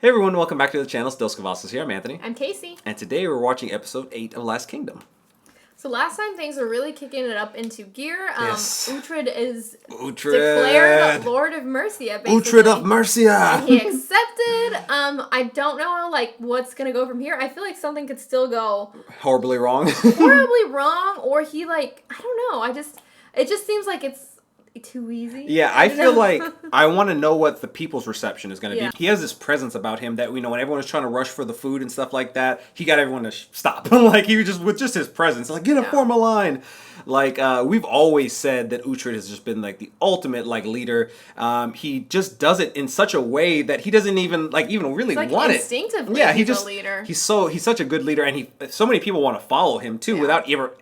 Hey everyone, welcome back to the channel. Still Cavazos here. I'm Anthony. I'm Casey. And today we're watching episode 8 of Last Kingdom. So last time things were really kicking it up into gear. Yes. Uhtred is Uhtred. declared Lord of Mercia, basically. Uhtred of Mercia! And he accepted. I don't know what's gonna go from here. I feel like something could still go horribly wrong. horribly wrong, or he I don't know. It just seems like it's too easy. Yeah, I feel like I want to know what the people's reception is going to be. He has this presence about him that, when everyone was trying to rush for the food and stuff like that, he got everyone to stop. He was just, with just his presence, form a line. We've always said that Uhtred has just been the ultimate leader. He just does it in such a way that he doesn't even really want it. Instinctively, yeah, he's a leader. He's such a good leader, and so many people want to follow him too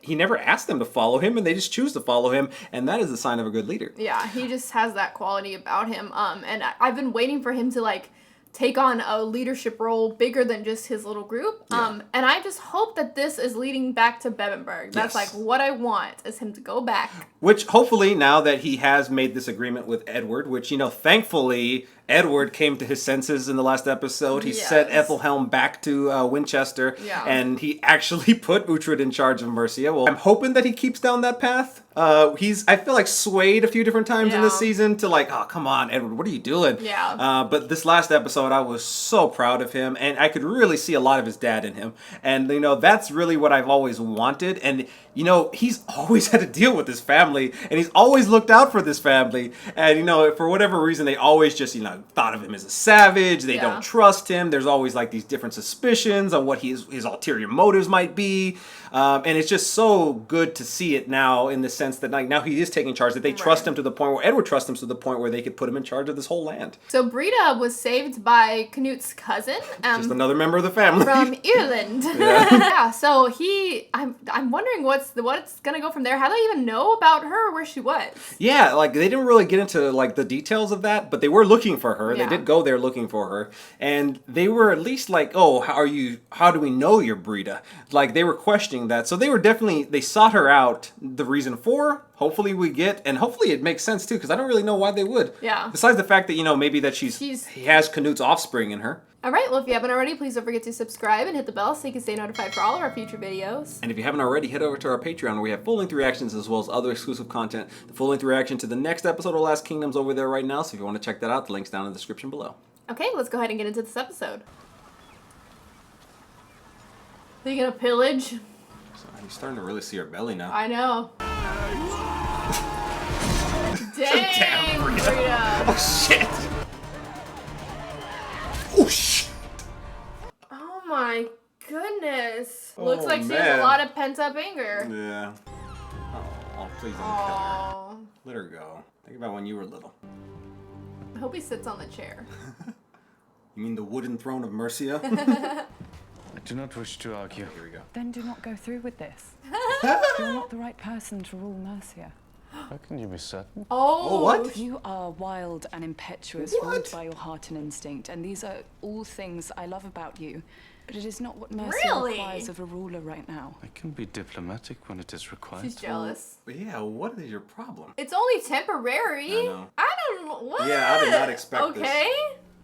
he never asked them to follow him, and they just choose to follow him, and that is a sign of a good leader. Yeah, he just has that quality about him. And I've been waiting for him to take on a leadership role bigger than just his little group. And I just hope that this is leading back to Bebbanburg. That's what I want, is him to go back. Which hopefully, now that he has made this agreement with Edward, which, thankfully Edward came to his senses in the last episode. He sent Ethelhelm back to Winchester, and he actually put Uhtred in charge of Mercia. Well, I'm hoping that he keeps down that path. I feel swayed a few different times in this season to oh, come on, Edward, what are you doing? Yeah. But this last episode, I was so proud of him, and I could really see a lot of his dad in him. And, that's really what I've always wanted. And, he's always had to deal with his family, and he's always looked out for this family. And, for whatever reason, they always just, thought of him as a savage. They don't trust him. There's always these different suspicions on what his ulterior motives might be. And it's just so good to see it now, in the sense that now he is taking charge, that they trust him to the point where Edward trusts him to the point where they could put him in charge of this whole land. So Brida was saved by Canute's cousin. Just another member of the family. From Ireland. Yeah, so I'm wondering what's gonna go from there. How do they even know about her, or where she was? Yeah, they didn't really get into the details of that, but they were looking for her. They did go there looking for her, and they were at least oh, how do we know you're Brida? They were questioning that. So they sought her out. The reason for, hopefully we get, and hopefully it makes sense too, because I don't really know why they would. Yeah. Besides the fact that, maybe that he has Canute's offspring in her. Alright, well if you haven't already, please don't forget to subscribe and hit the bell so you can stay notified for all of our future videos. And if you haven't already, head over to our Patreon, where we have full-length reactions as well as other exclusive content. The full-length reaction to the next episode of Last Kingdom's over there right now, so if you want to check that out, the link's down in the description below. Okay, let's go ahead and get into this episode. Are you gonna pillage? So he's starting to really see her belly now. I know. Dang, Brida. Oh, shit. Oh, shit. Oh, my goodness. Oh, Looks like she has a lot of pent-up anger. Yeah. Oh, please don't kill her. Let her go. Think about when you were little. I hope he sits on the chair. You mean the wooden throne of Mercia? I do not wish to argue. Here we go. Then do not go through with this. You're not the right person to rule Mercia. How can you be certain? Oh, what? You are wild and impetuous, ruled by your heart and instinct, and these are all things I love about you. But it is not what Mercia requires of a ruler right now. I can be diplomatic when it is required. She's jealous. Yeah, what is your problem? It's only temporary. I know. I don't know. What? Yeah, I did not expect this. Okay.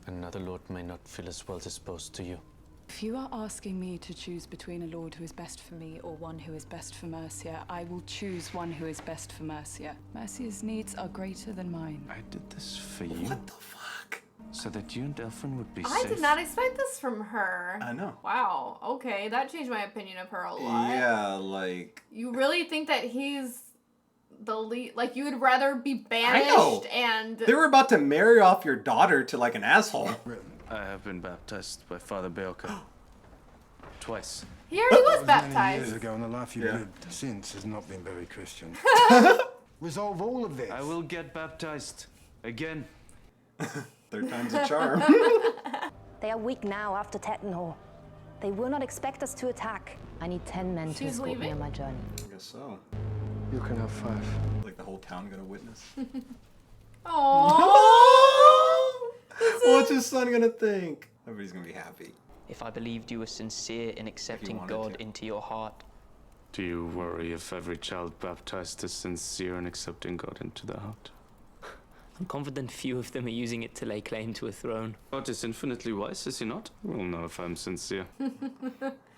Another lord may not feel as well disposed to you. If you are asking me to choose between a lord who is best for me or one who is best for Mercia, I will choose one who is best for Mercia. Mercia's needs are greater than mine. I did this for you. What the fuck? So that you and Elfin would be I safe. did not expect this from her. I know. Wow. Okay, that changed my opinion of her a lot. Yeah, You really think that he's the lead? You would rather be banished and... They were about to marry off your daughter to, an asshole. I have been baptized by Father Beoka. Twice. He already was Many baptized. years ago, and the life you've lived since has not been very Christian. Resolve all of this. I will get baptized. Again. Third time's a charm. They are weak now after Tettenhall. They will not expect us to attack. I need 10 men to escort me on my journey. I guess so. You can have 5. The whole town gonna witness. Aww. What's his son gonna think? Everybody's gonna be happy. If I believed you were sincere in accepting God into your heart. Do you worry if every child baptized is sincere in accepting God into the heart? I'm confident few of them are using it to lay claim to a throne. God is infinitely wise, is he not? We'll know if I'm sincere.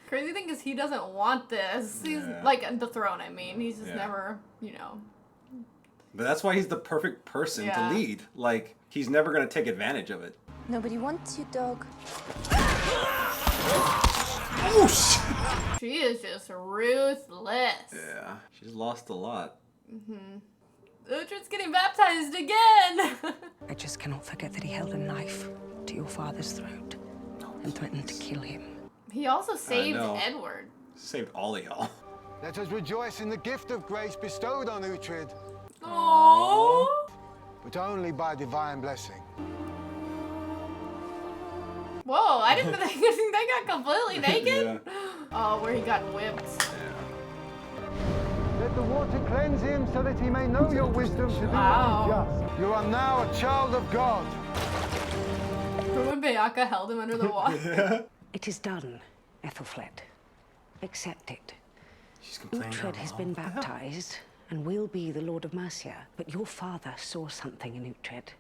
Crazy thing is he doesn't want this. He's like the throne, I mean. He's just never, you know. But that's why he's the perfect person to lead. Like, he's never going to take advantage of it. Nobody wants you, dog. Oh, shit. She is just ruthless. Yeah, she's lost a lot. Uhtred's getting baptized again. I just cannot forget that he held a knife to your father's throat and threatened to kill him. He also saved Edward. Saved all of y'all. Let us rejoice in the gift of grace bestowed on Uhtred, Aww. but only by divine blessing. Whoa, I didn't think they got completely naked. Yeah. Oh, where he got whipped. Let the water cleanse him so that he may know your wisdom to do what is just. You are now a child of God. Remember when Beaka held him under the water? It is done, Ethelfled. Accept it. She's complaining. Uhtred has been baptized and will be the Lord of Mercia. But your father saw something in Uhtred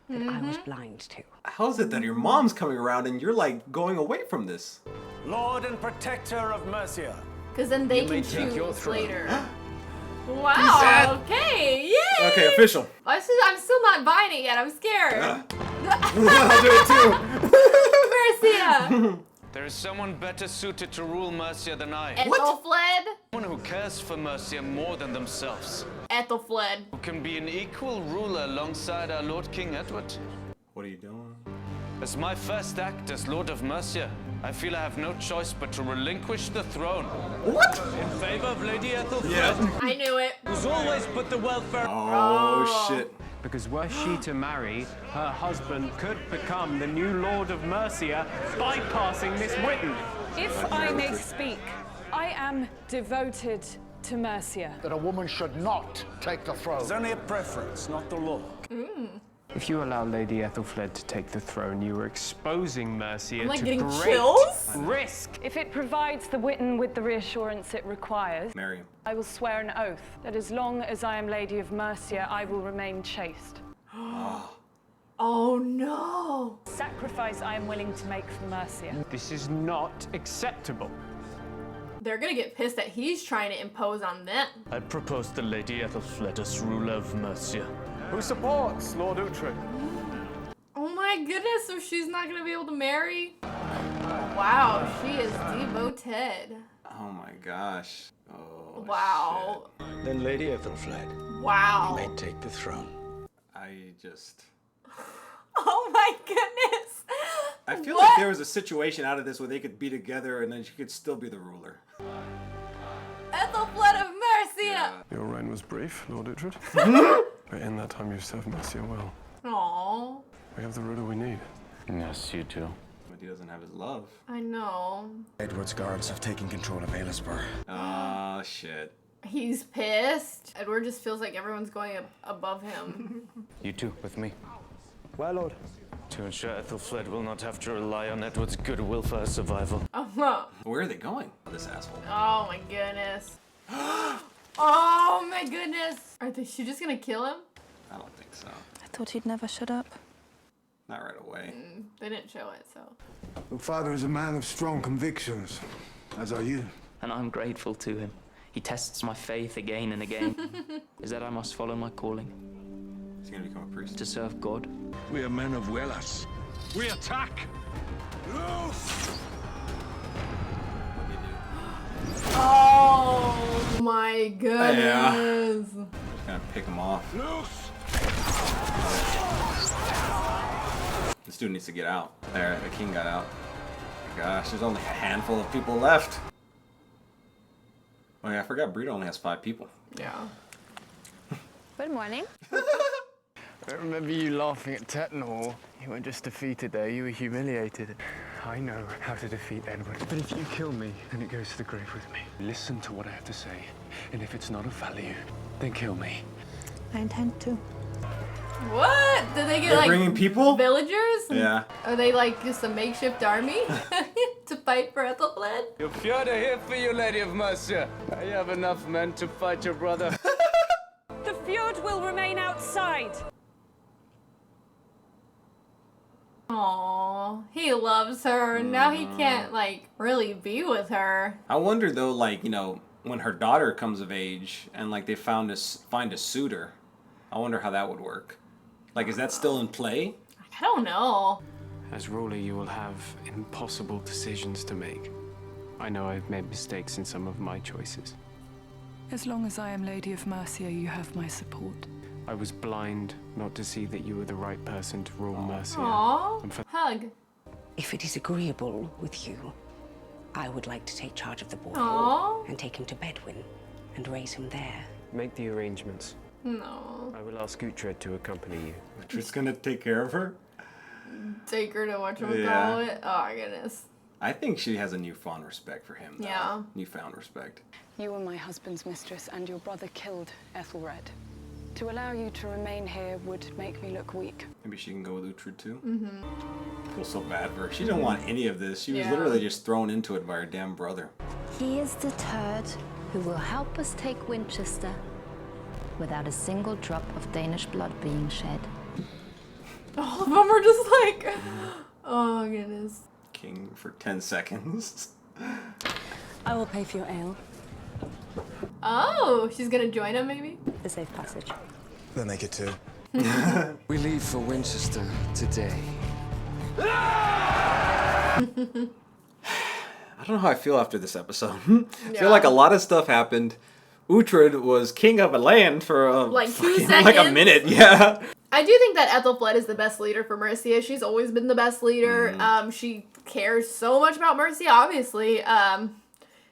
that I was blind to. How is it that your mom's coming around and you're like going away from this? Lord and protector of Mercia. Because then they can take your choose throne. later. Wow, okay, yay! Okay, official. I'm still not buying it yet, I'm scared. I'll do it too. Mercia! There is someone better suited to rule Mercia than I. Ethelfled? Someone who cares for Mercia more than themselves. Ethelfled. Who can be an equal ruler alongside our Lord King Edward. What are you doing? As my first act as Lord of Mercia, I feel I have no choice but to relinquish the throne. What? In favor of Lady Ethelfled. Yeah. I knew it. Who's always put the welfare. Oh, shit. Because were she to marry, her husband could become the new Lord of Mercia, bypassing Miss Witten. If I may speak, I am devoted to Mercia. That a woman should not take the throne. It's only a preference, not the law. If you allow Lady Ethelfled to take the throne, you are exposing Mercia I'm like to getting great chills. risk. If it provides the Witten with the reassurance it requires, Marry him. I will swear an oath that as long as I am Lady of Mercia, I will remain chaste. Oh no. Sacrifice I am willing to make for Mercia. This is not acceptable. They're gonna get pissed that he's trying to impose on them. I propose the Lady Ethelfled as ruler of Mercia. Who supports Lord Uhtred? Oh my goodness, so she's not gonna be able to marry? Wow, she is devoted. Oh my gosh. Oh, Wow. shit. Then Lady Ethelfled. Wow. You may take the throne. I just... Oh my goodness. I feel like there was a situation out of this where they could be together and then she could still be the ruler. Ethelfled of Mercia. Your reign was brief, Lord Uhtred. But in that time you served Mercia well. Aww. We have the ruler we need. Yes, you do. But he doesn't have his love. I know. Edward's guards have taken control of Aylesbury. Ah, shit. He's pissed. Edward just feels like everyone's going above him. You two, with me. Well, Lord. To ensure Ethelfled will not have to rely on Edward's goodwill for her survival. Where are they going? This asshole. Oh my goodness. Oh my goodness. Are she just gonna kill him? I don't think so. I thought you'd never shut up. Not right away. They didn't show it, so. Your father is a man of strong convictions, as are you. And I'm grateful to him. He tests my faith again and again. Is that I must follow my calling. He's gonna become a priest. To serve God. We are men of Welsh. We attack! Loose! Oh my goodness. Just gonna pick him off. Loose! This dude needs to get out. There, the king got out. Gosh, there's only a handful of people left. Oh yeah, I forgot Brida only has 5 people. Yeah. Good morning. I don't remember you laughing at Tettenhall. You weren't just defeated there, you were humiliated. I know how to defeat Edward. But if you kill me, then it goes to the grave with me. Listen to what I have to say, and if it's not of value, then kill me. I intend to. What? Did they get They're like bringing people? villagers? Yeah. Are they like just a makeshift army to fight for Ethelfled? Your fjord are here for you, Lady of Mercia. You have enough men to fight your brother. The fjord will remain outside. Aww, he loves her. Now he can't, like, really be with her. I wonder, though, like, you know, when her daughter comes of age and, like, they find a suitor, I wonder how that would work. Like, is that still in play? I don't know. As ruler, you will have impossible decisions to make. I know I've made mistakes in some of my choices. As long as I am Lady of Mercia, you have my support. I was blind not to see that you were the right person to rule Mercia. Aww, hug. If it is agreeable with you, I would like to take charge of the boy Aww. and take him to Bedwin and raise him there. Make the arrangements. No. I will ask Uhtred to accompany you. Uhtred's gonna take care of her? Take her to whatchamacallit? Oh my goodness. I think she has a newfound respect for him, though. Yeah. Newfound respect. You were my husband's mistress, and your brother killed Ethelred. To allow you to remain here would make me look weak. Maybe she can go with Uhtred, too? Mm-hmm. I feel so bad for her. She didn't want any of this. She was literally just thrown into it by her damn brother. He is deterred who will help us take Winchester without a single drop of Danish blood being shed. All of them are just like, oh my goodness. King for 10 seconds. I will pay for your ale. Oh, she's gonna join him maybe? The safe passage. They'll make it too. We leave for Winchester today. I don't know how I feel after this episode. I feel like a lot of stuff happened. Uhtred was king of a land for like 2 seconds. Like a minute, yeah. I do think that Ethelfled is the best leader for Mercia. She's always been the best leader. She cares so much about Mercia, obviously.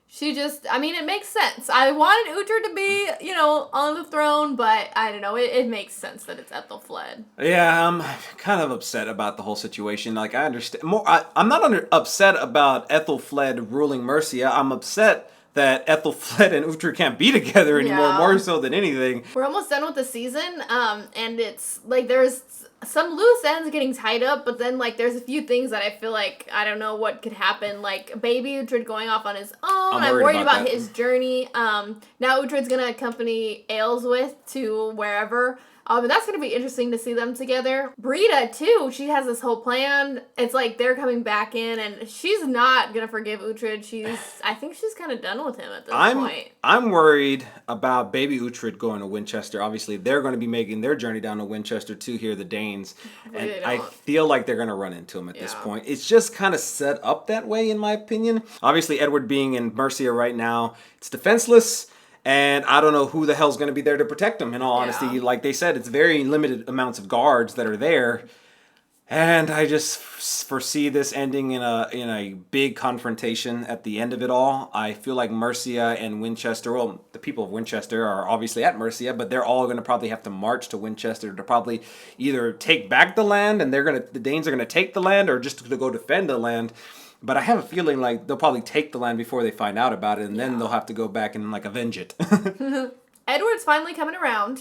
She just, I mean, it makes sense. I wanted Uhtred to be, you know, on the throne, but I don't know. It makes sense that it's Ethelfled. Yeah, I'm kind of upset about the whole situation. Like, I understand. I'm not upset about Ethelfled ruling Mercia. I'm upset that Ethelfled and Uhtred can't be together anymore, more so than anything. We're almost done with the season, and it's, like, there's some loose ends getting tied up, but then, like, there's a few things that I feel like, I don't know what could happen, like, baby Uhtred going off on his own. I'm worried about his journey. Now Uhtred's gonna accompany Aelswith to wherever. And that's going to be interesting to see them together. Brida, too, she has this whole plan. It's like they're coming back in, and she's not going to forgive Uhtred. I think she's kind of done with him at this point. I'm worried about baby Uhtred going to Winchester. Obviously, they're going to be making their journey down to Winchester, too, here, the Danes. And I feel like they're going to run into him at this point. It's just kind of set up that way, in my opinion. Obviously, Edward being in Mercia right now, it's defenseless. And I don't know who the hell's going to be there to protect them, in all honesty. Like they said, it's very limited amounts of guards that are there. And I just foresee this ending in a big confrontation at the end of it all. I feel like Mercia and Winchester, well, the people of Winchester are obviously at Mercia, but they're all going to probably have to march to Winchester to probably either take back the land, and the Danes are going to take the land, or just to go defend the land. But I have a feeling like they'll probably take the land before they find out about it, and then they'll have to go back and like avenge it. Edward's finally coming around.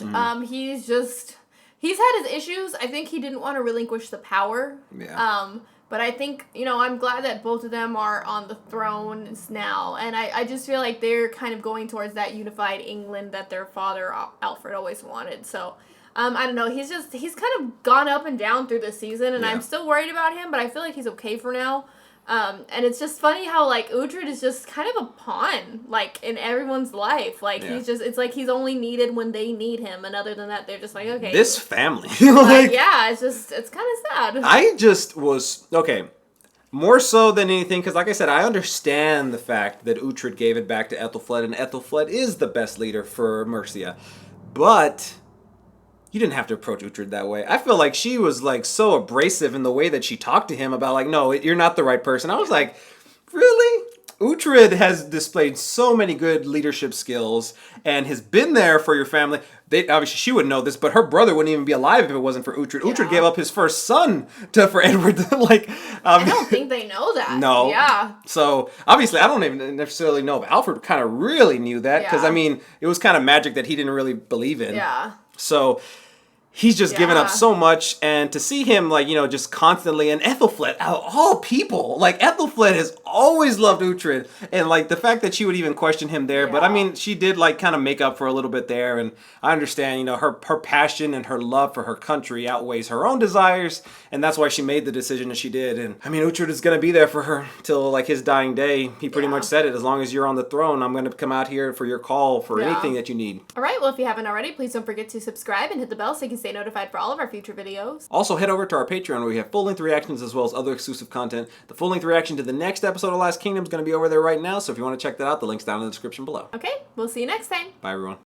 He's had his issues. I think he didn't want to relinquish the power. Yeah. But I think, you know, I'm glad that both of them are on the thrones now. And I just feel like they're kind of going towards that unified England that their father, Alfred, always wanted. So, I don't know. He's kind of gone up and down through this season, and I'm still worried about him, but I feel like he's okay for now. And it's just funny how, like, Uhtred is just kind of a pawn, like, in everyone's life. Like, it's like he's only needed when they need him, and other than that, they're just like, okay. This family. Yeah, it's kind of sad. I just was, more so than anything, because like I said, I understand the fact that Uhtred gave it back to Ethelfled, and Ethelfled is the best leader for Mercia. But you didn't have to approach Uhtred that way. I feel like she was like so abrasive in the way that she talked to him about like, no, you're not the right person. I was like, really? Uhtred has displayed so many good leadership skills and has been there for your family. Obviously, she wouldn't know this, but her brother wouldn't even be alive if it wasn't for Uhtred. Uhtred gave up his first son for Edward. I don't think they know that. No. Yeah. So, obviously, I don't even necessarily know if Alfred kind of really knew that, because, I mean, it was kind of magic that he didn't really believe in. Yeah. So he's just given up so much, and to see him, like, you know, just constantly, and Ethelfled, out of all people, like, Ethelfled has always loved Uhtred, and like the fact that she would even question him there. But I mean, she did like kind of make up for a little bit there, and I understand, you know, her passion and her love for her country outweighs her own desires, and that's why she made the decision that she did. And I mean, Uhtred is gonna be there for her till like his dying day. He pretty much said it: as long as you're on the throne, I'm gonna come out here for your call for anything that you need. All right. Well, if you haven't already, please don't forget to subscribe and hit the bell so you can stay notified for all of our future videos. Also, head over to our Patreon where we have full-length reactions as well as other exclusive content. The full-length reaction to the next episode of Last Kingdom is going to be over there right now, so if you want to check that out, the link's down in the description below. Okay, we'll see you next time. Bye, everyone.